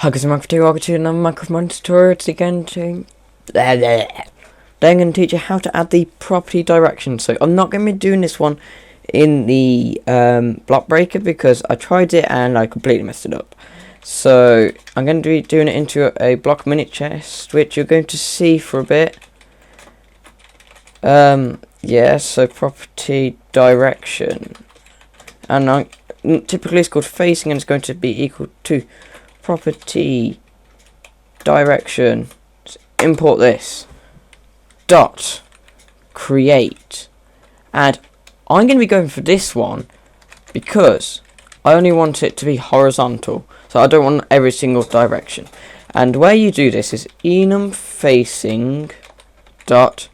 Hi guys, I'm Minecraft, welcome to another Minecraft Mod tutorial. Today I'm going to teach you how to add the property direction. So I'm not going to be doing this one in the block breaker because I tried it and I completely messed it up. So I'm going to be doing it into a block mini chest, which you're going to see for a bit. Yeah, so property direction, and typically it's called facing, and it's going to be equal to property direction. Import this dot create, and I'm going to be going for this one because I only want it to be horizontal, so I don't want every single direction. And where you do this is enum facing dot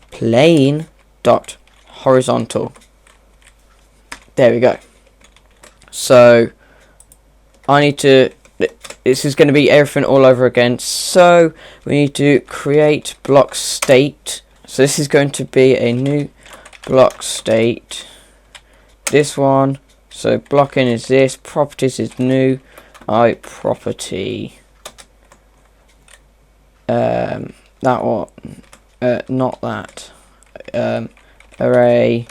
plane dot horizontal. There we go. So I need to, this is going to be everything all over again, so we need to create block state. So this is going to be a new block state, this one. So blocking is this, properties is new, property, that one, not that, array,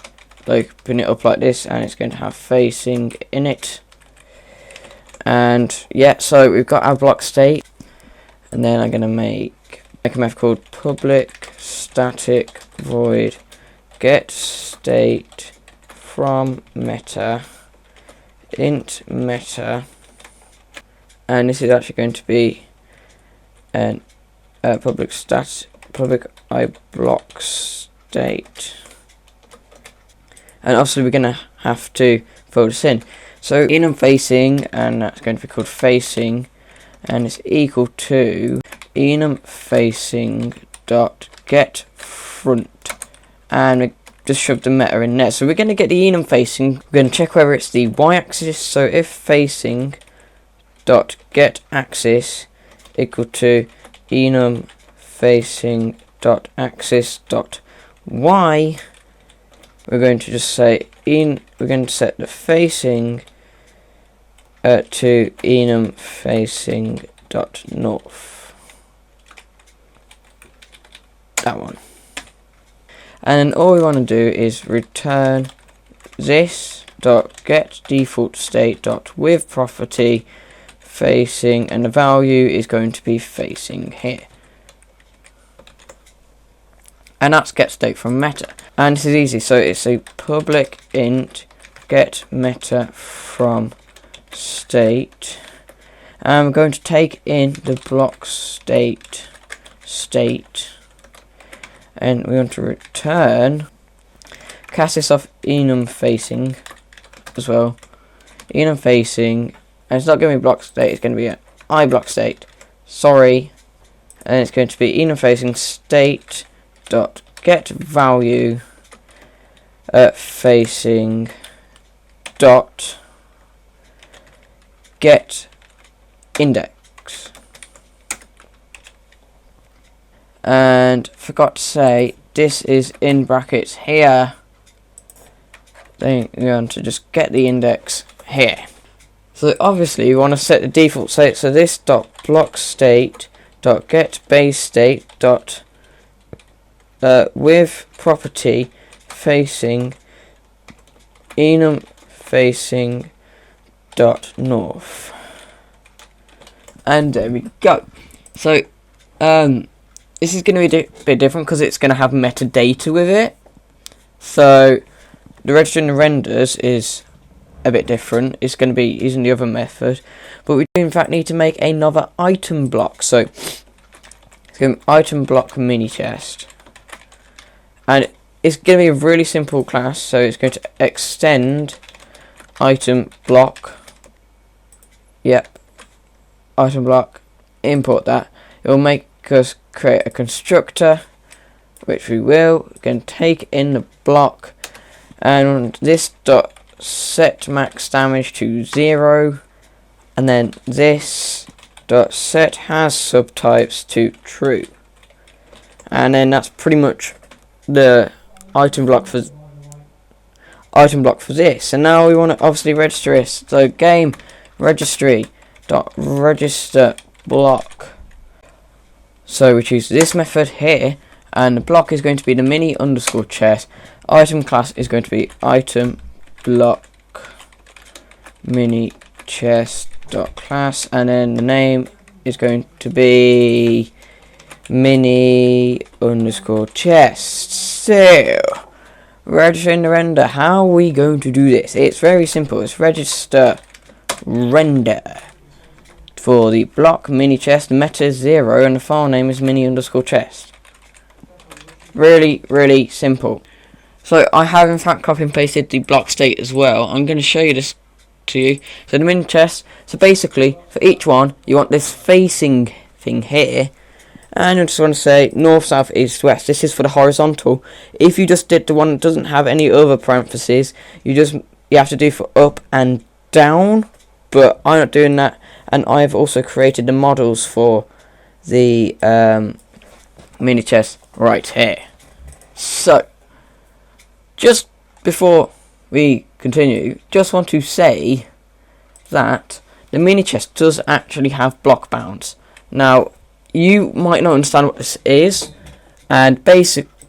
open it up like this, and it's going to have facing in it. And yeah, so we've got our block state, and then I'm going to make a method called public static void get state from meta int meta, and this is actually going to be an public block state, and obviously we're going to have to fill this in. So enum facing, and that's going to be called facing, and it's equal to enum facing dot get front, and we just shove the meta in there. So we're going to get the enum facing, we're going to check whether it's the y-axis. So if facing dot get axis equal to enum facing dot axis dot y, we're going to just say we're going to set the facing to enum facing dot north, that one. And all we want to do is return this dot get default state dot with property facing, and the value is going to be facing here, and that's get state from meta. And this is easy, so it's a public int get meta from state, and we're going to take in the block state, and we want to return, cast this off enum facing as well, enum facing, and it's not going to be block state, it's going to be an block state, sorry, and it's going to be enum facing state dot get value facing dot get index. And forgot to say, this is in brackets here, then you're going to just get the index here. So obviously you want to set the default state, so this dot block state dot get base state dot with property facing enum facing dot north, and there we go. So this is going to be a bit different because it's going to have metadata with it, so the registering the renders is a bit different. It's going to be using the other method, but we do in fact need to make another item block. So it's going to be item block mini chest, and it's going to be a really simple class. So it's going to extend item block, item block, import that. It will make us create a constructor, which we will. We're going to take in the block, and this dot set max damage to 0, and then this dot set has subtypes to true, and then that's pretty much the item block for this. And now we want to obviously register this, so game registry dot register block. So we choose this method here, and the block is going to be the mini underscore chest. Item class is going to be item block mini chest dot class, and then the name is going to be mini underscore chest. So registering the render, how are we going to do this? It's very simple. It's register render for the block mini chest. The meta is 0 and the file name is mini underscore chest. Really simple. So I have in fact copy and pasted the block state as well. I'm going to show you this to you. So the mini chest, so basically for each one you want this facing thing here, and you just want to say north, south, east, west. This is for the horizontal. If you just did the one that doesn't have any other parentheses, you have to do for up and down, but I'm not doing that. And I've also created the models for the mini chest right here. So just before we continue, just want to say that the mini chest does actually have block bounds. Now you might not understand what this is, and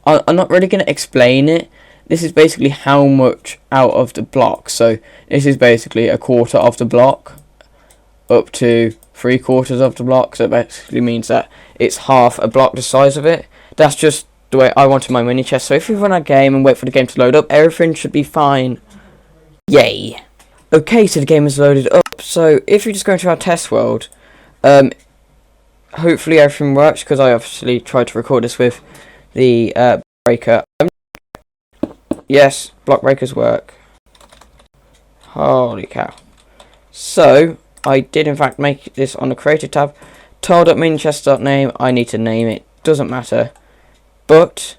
I'm not really going to explain it. This is basically how much out of the block. So this is basically a quarter of the block up to 3/4 of the block. So it basically means that it's half a block the size of it. That's just the way I wanted my mini chest. So if you run a game and wait for the game to load up, everything should be fine. Yay! Okay, so the game is loaded up. So if you just go into our test world, hopefully everything works, because I obviously tried to record this with the breaker. Yes, block breakers work. Holy cow. So I did in fact make this on the creative tab. Tile.minichest.name, I need to name it, doesn't matter. But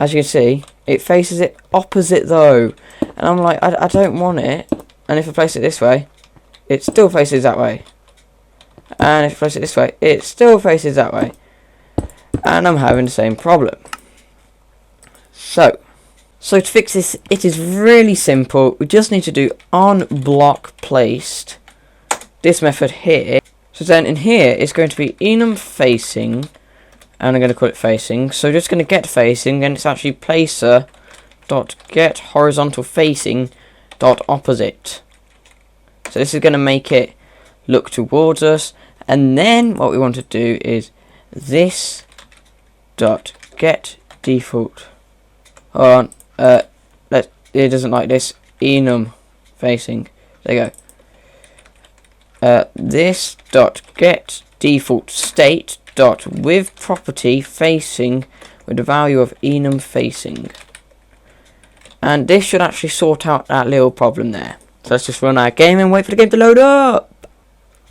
as you can see, it faces it opposite though. And I'm like, I don't want it. And if I place it this way, it still faces that way. And if I place it this way, it still faces that way. And I'm having the same problem. So to fix this, it is really simple. We just need to do on block placed, this method here. So then in here, it's going to be enum facing, and I'm going to call it facing. So just going to get facing, and it's actually placer dot get horizontal facing dot opposite. So this is going to make it look towards us. And then what we want to do is this dot get default. Hold on, it doesn't like this. Enum facing. There you go. This dot get default state dot with property facing with the value of enum facing. And this should actually sort out that little problem there. So let's just run our game and wait for the game to load up.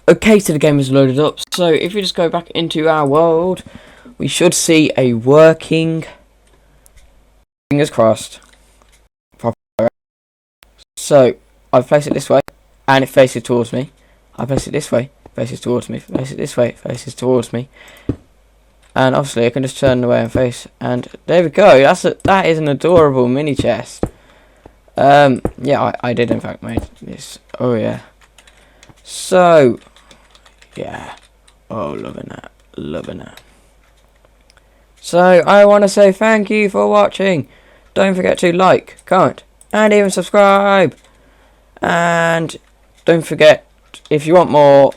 Okay, so the game is loaded up. So if we just go back into our world, we should see a working, fingers crossed. So I place it this way, and it faces towards me. I place it this way, faces towards me. Place it this way, faces towards me. And obviously I can just turn away and face, and there we go. That is an adorable mini chest. Yeah, I did in fact make this. Oh yeah. So yeah. Oh, loving that. So I want to say thank you for watching. Don't forget to like, comment, and even subscribe. And don't forget, if you want more,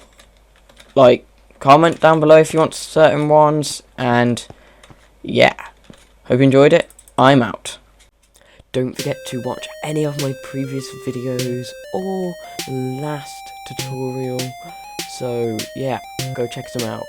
like, comment down below if you want certain ones. And yeah, hope you enjoyed it. I'm out. Don't forget to watch any of my previous videos or last tutorial. So yeah, go check them out.